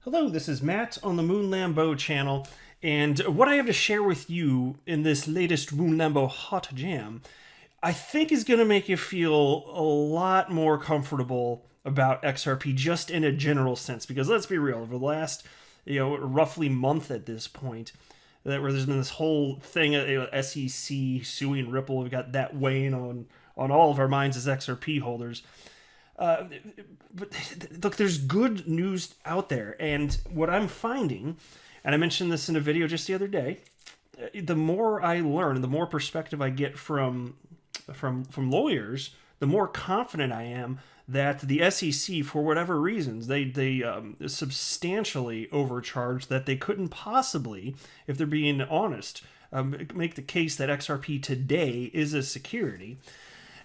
Hello, this is Matt on the Moon Lambeau channel, and what I have to share with you in this latest Moon Lambeau Hot Jam, I think is going to make you feel a lot more comfortable about XRP just in a general sense, because let's be real, over the last, roughly month at this point, where there's been this whole thing, SEC suing Ripple, we've got that weighing on all of our minds as XRP holders. But look, there's good news out there, and what I'm finding, and I mentioned this in a video just the other day, the more I learn, the more perspective I get from lawyers, the more confident I am that the SEC, for whatever reasons, they substantially overcharged, that they couldn't possibly, if they're being honest, make the case that XRP today is a security.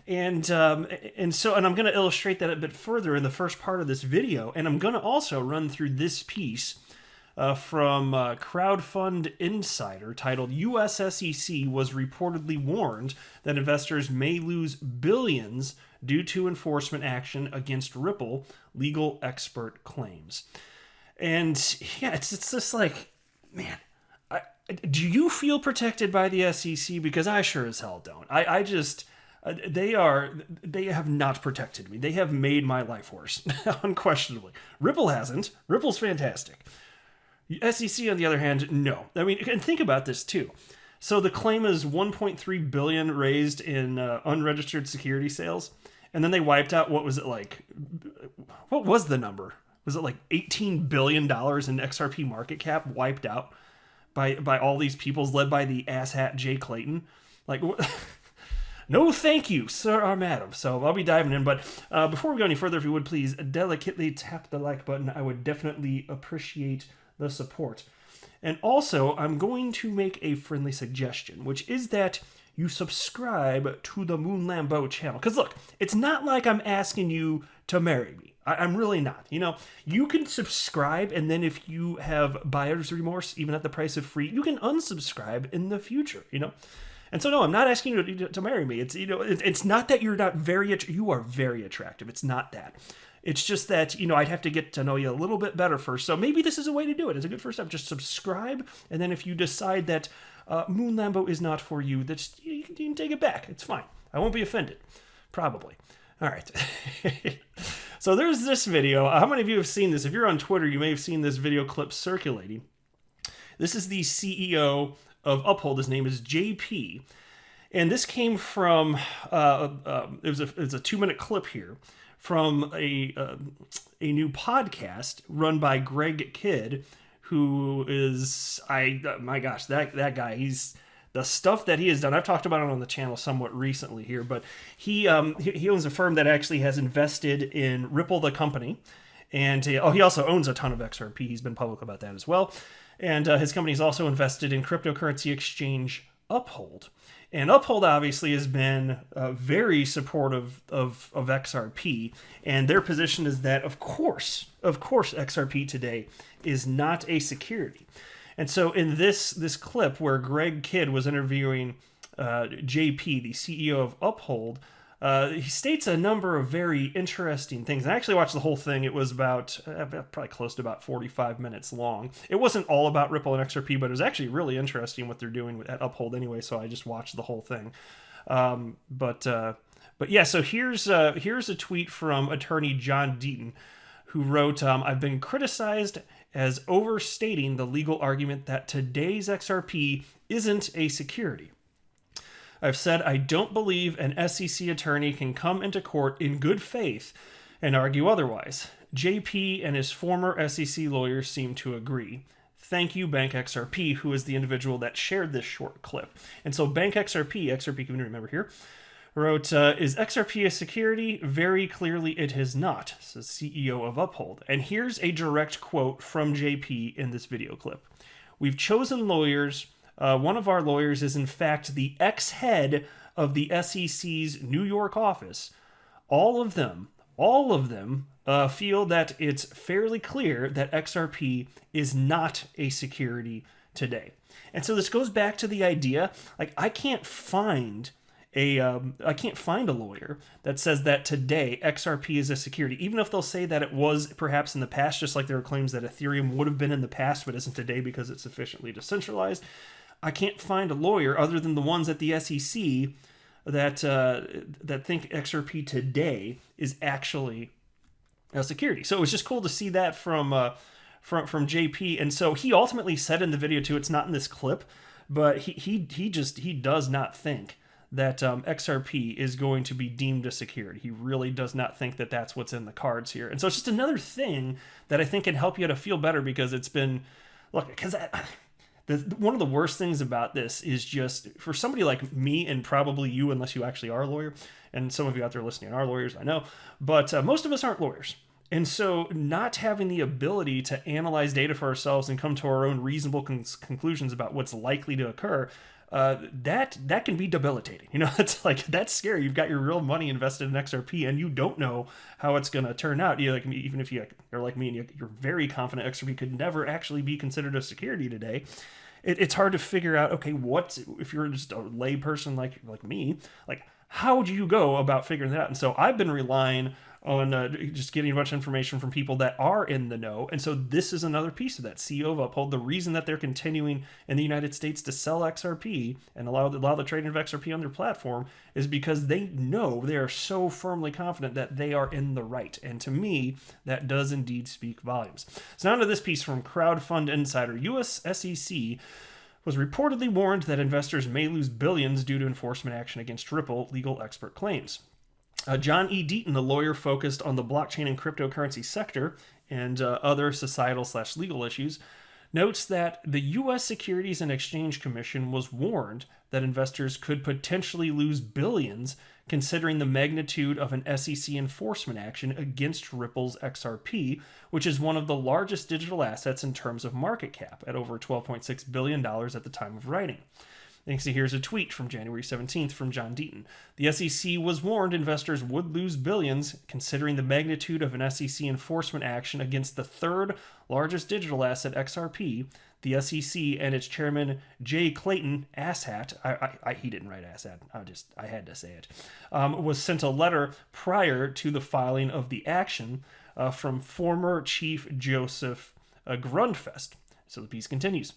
And I'm going to illustrate that a bit further in the first part of this video, and I'm going to also run through this piece from Crowdfund Insider titled "U.S. SEC was reportedly warned that investors may lose billions due to enforcement action against Ripple, legal expert claims." And yeah, it's just like, man, do you feel protected by the SEC? Because I sure as hell don't. They have not protected me. They have made my life worse, unquestionably. Ripple hasn't. Ripple's fantastic. SEC, on the other hand, no. I mean, and think about this too. So the claim is 1.3 billion raised in unregistered security sales, and then they wiped out, what was it like? What was the number? Was it like $18 billion in XRP market cap wiped out by all these peoples, led by the asshat Jay Clayton? Like, no thank you, sir or madam. So I'll be diving in, but before we go any further, if you would please delicately tap the like button, I would definitely appreciate the support. And also, I'm going to make a friendly suggestion, which is that you subscribe to the Moon Lambeau channel. Because look, it's not like I'm asking you to marry me. I'm really not. You can subscribe, and then if you have buyer's remorse, even at the price of free, you can unsubscribe in the future, And so, no, I'm not asking you to marry me. It's not that you're not you are very attractive. It's not that. It's just that, I'd have to get to know you a little bit better first. So maybe this is a way to do it. It's a good first step. Just subscribe. And then if you decide that Moon Lambeau is not for you, you can take it back. It's fine. I won't be offended. Probably. All right. So there's this video. How many of you have seen this? If you're on Twitter, you may have seen this video clip circulating. This is the CEO of Uphold. His name is JP, and this came from it was a 2-minute clip here from a new podcast run by Greg Kidd, who is my gosh, that guy, he's the stuff that he has done. I've talked about it on the channel somewhat recently here, but he owns a firm that actually has invested in Ripple, the company, and he also owns a ton of XRP. He's been public about that as well. And his company's also invested in cryptocurrency exchange Uphold. And Uphold obviously has been very supportive of XRP. And their position is that, of course, XRP today is not a security. And so in this clip where Greg Kidd was interviewing JP, the CEO of Uphold, he states a number of very interesting things. And I actually watched the whole thing. It was about probably close to about 45 minutes long. It wasn't all about Ripple and XRP, but it was actually really interesting what they're doing at Uphold anyway. So I just watched the whole thing. But yeah. So here's a tweet from attorney John Deaton, who wrote, "I've been criticized as overstating the legal argument that today's XRP isn't a security. I've said I don't believe an SEC attorney can come into court in good faith and argue otherwise. JP and his former SEC lawyers seem to agree. Thank you, Bank XRP," who is the individual that shared this short clip. And so Bank XRP community member here, wrote, "Is XRP a security? Very clearly it is not," says CEO of Uphold. And here's a direct quote from JP in this video clip. "We've chosen lawyers. One of our lawyers is in fact the ex-head of the SEC's New York office. All of them feel that it's fairly clear that XRP is not a security today." And so this goes back to the idea, like, I can't find I can't find a lawyer that says that today XRP is a security, even if they'll say that it was perhaps in the past, just like there are claims that Ethereum would have been in the past but isn't today because it's sufficiently decentralized. I can't find a lawyer other than the ones at the SEC that think XRP today is actually a security. So it was just cool to see that from JP. And so he ultimately said in the video too, it's not in this clip, but he does not think that XRP is going to be deemed a security. He really does not think that that's what's in the cards here. And so it's just another thing that I think can help you to feel better, because it's been, look, because one of the worst things about this is just for somebody like me, and probably you, unless you actually are a lawyer, and some of you out there listening are lawyers, I know, but most of us aren't lawyers. And so not having the ability to analyze data for ourselves and come to our own reasonable conclusions about what's likely to occur, that can be debilitating. You know, it's like, that's scary. You've got your real money invested in XRP and you don't know how it's going to turn out. You, like, even if you're like me and you're very confident XRP could never actually be considered a security today, it's hard to figure out, okay, if you're just a lay person like me, like, how do you go about figuring that out? And so I've been relying on just getting a bunch of information from people that are in the know. And so this is another piece of that. CEO of Uphold, the reason that they're continuing in the United States to sell XRP and allow the trading of XRP on their platform is because they know, they are so firmly confident that they are in the right. And to me, that does indeed speak volumes. So now to this piece from Crowdfund Insider. US SEC was reportedly warned that investors may lose billions due to enforcement action against Ripple, legal expert claims. John E. Deaton, a lawyer focused on the blockchain and cryptocurrency sector and other societal/legal issues, notes that the U.S. Securities and Exchange Commission was warned that investors could potentially lose billions considering the magnitude of an SEC enforcement action against Ripple's XRP, which is one of the largest digital assets in terms of market cap at over $12.6 billion at the time of writing. And so here's a tweet from January 17th from John Deaton. The SEC was warned investors would lose billions considering the magnitude of an SEC enforcement action against the third largest digital asset, XRP. The SEC and its chairman, Jay Clayton, asshat, he didn't write asshat, I had to say it, was sent a letter prior to the filing of the action from former Chief Joseph Grundfest. So the piece continues.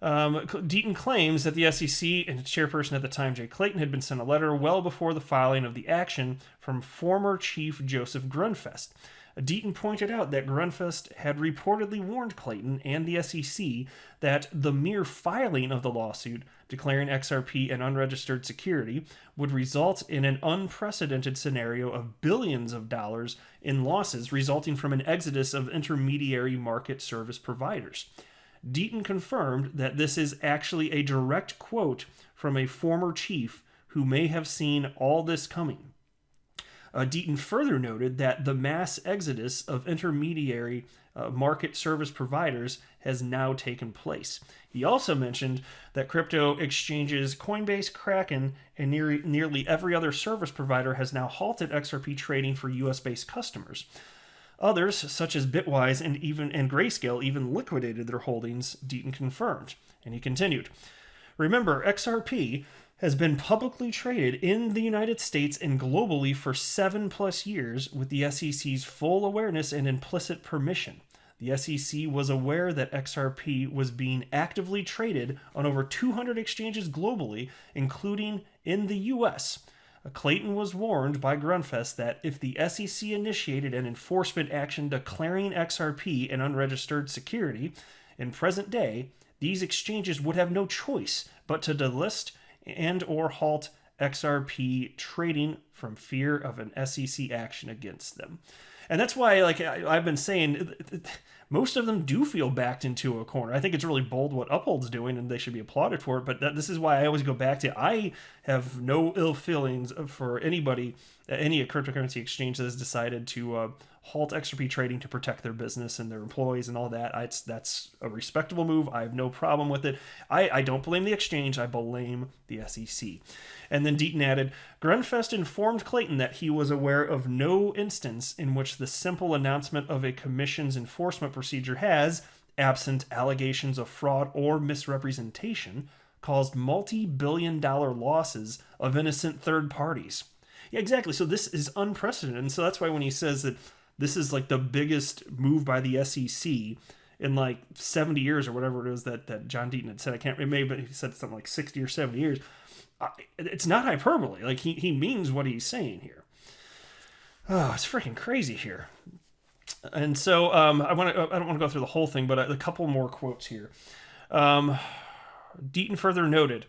Deaton claims that the SEC and its chairperson at the time, Jay Clayton, had been sent a letter well before the filing of the action from former Chief Joseph Grundfest. Deaton pointed out that Grundfest had reportedly warned Clayton and the SEC that the mere filing of the lawsuit declaring XRP an unregistered security would result in an unprecedented scenario of billions of dollars in losses resulting from an exodus of intermediary market service providers. Deaton confirmed that this is actually a direct quote from a former chief who may have seen all this coming. Deaton further noted that the mass exodus of intermediary market service providers has now taken place. He also mentioned that crypto exchanges Coinbase, Kraken, and nearly every other service provider has now halted XRP trading for US-based customers. Others, such as Bitwise and Grayscale, even liquidated their holdings, Deaton confirmed. And he continued, remember, XRP has been publicly traded in the United States and globally for 7+ years with the SEC's full awareness and implicit permission. The SEC was aware that XRP was being actively traded on over 200 exchanges globally, including in the US. Clayton was warned by Grundfest that if the SEC initiated an enforcement action declaring XRP an unregistered security, in present day, these exchanges would have no choice but to delist and or halt XRP trading from fear of an SEC action against them. And that's why, like I've been saying, most of them do feel backed into a corner. I think it's really bold what Uphold's doing, and they should be applauded for it. But this is why I always go back to, I have no ill feelings for anybody, any cryptocurrency exchange that has decided to halt XRP trading to protect their business and their employees and all that. That's a respectable move. I have no problem with it. I don't blame the exchange. I blame the SEC. And then Deaton added, Grundfest informed Clayton that he was aware of no instance in which the simple announcement of a commission's enforcement procedure has, absent allegations of fraud or misrepresentation, caused multi-billion-dollar losses of innocent third parties. Yeah, exactly. So this is unprecedented. And so that's why when he says that this is like the biggest move by the SEC in like 70 years or whatever it is that John Deaton had said, I can't remember, but he said something like 60 or 70 years. It's not hyperbole. Like he means what he's saying here. Oh, it's freaking crazy here. And so I don't want to go through the whole thing, but a couple more quotes here. Deaton further noted,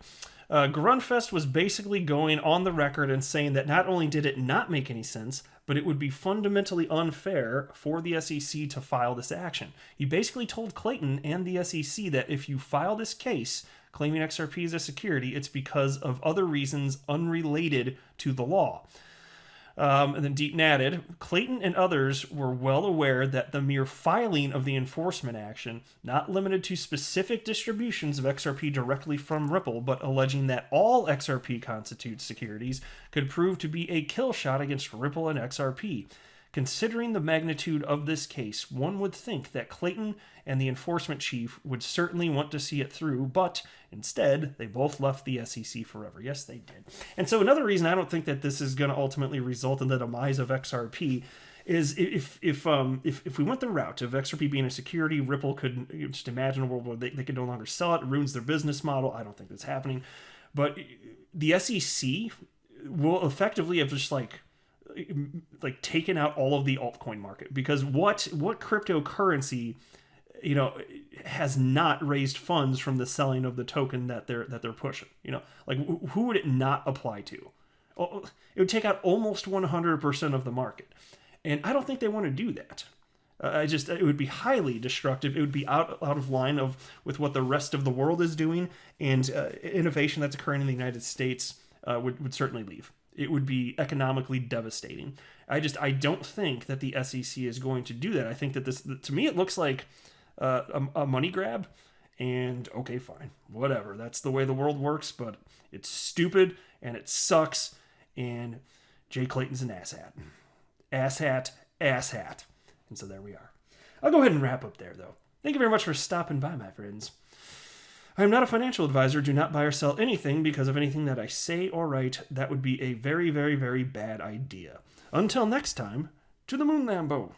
Grunfest was basically going on the record and saying that not only did it not make any sense, but it would be fundamentally unfair for the SEC to file this action. He basically told Clayton and the SEC that if you file this case claiming XRP as a security, it's because of other reasons unrelated to the law. And then Deaton added, Clayton and others were well aware that the mere filing of the enforcement action, not limited to specific distributions of XRP directly from Ripple, but alleging that all XRP constitutes securities, could prove to be a kill shot against Ripple and XRP. Considering the magnitude of this case, one would think that Clayton and the enforcement chief would certainly want to see it through, but instead, they both left the SEC forever. Yes, they did. And so another reason I don't think that this is going to ultimately result in the demise of XRP is if we went the route of XRP being a security, Ripple could just imagine a world where they could no longer sell it. It ruins their business model. I don't think that's happening. But the SEC will effectively have just like taken out all of the altcoin market, because what cryptocurrency has not raised funds from the selling of the token that they're pushing. Like who would it not apply to? It would take out almost 100% of the market, and I don't think they want to do that. It would be highly destructive. It would be out of line with what the rest of the world is doing, and innovation that's occurring in the United States would certainly leave. It would be economically devastating. I don't think that the SEC is going to do that. I think that this, to me, it looks like a money grab. And okay, fine, whatever. That's the way the world works, but it's stupid and it sucks. And Jay Clayton's an asshat. Asshat. And so there we are. I'll go ahead and wrap up there, though. Thank you very much for stopping by, my friends. I am not a financial advisor. Do not buy or sell anything because of anything that I say or write. That would be a very, very, very bad idea. Until next time, to the moon, Lambo.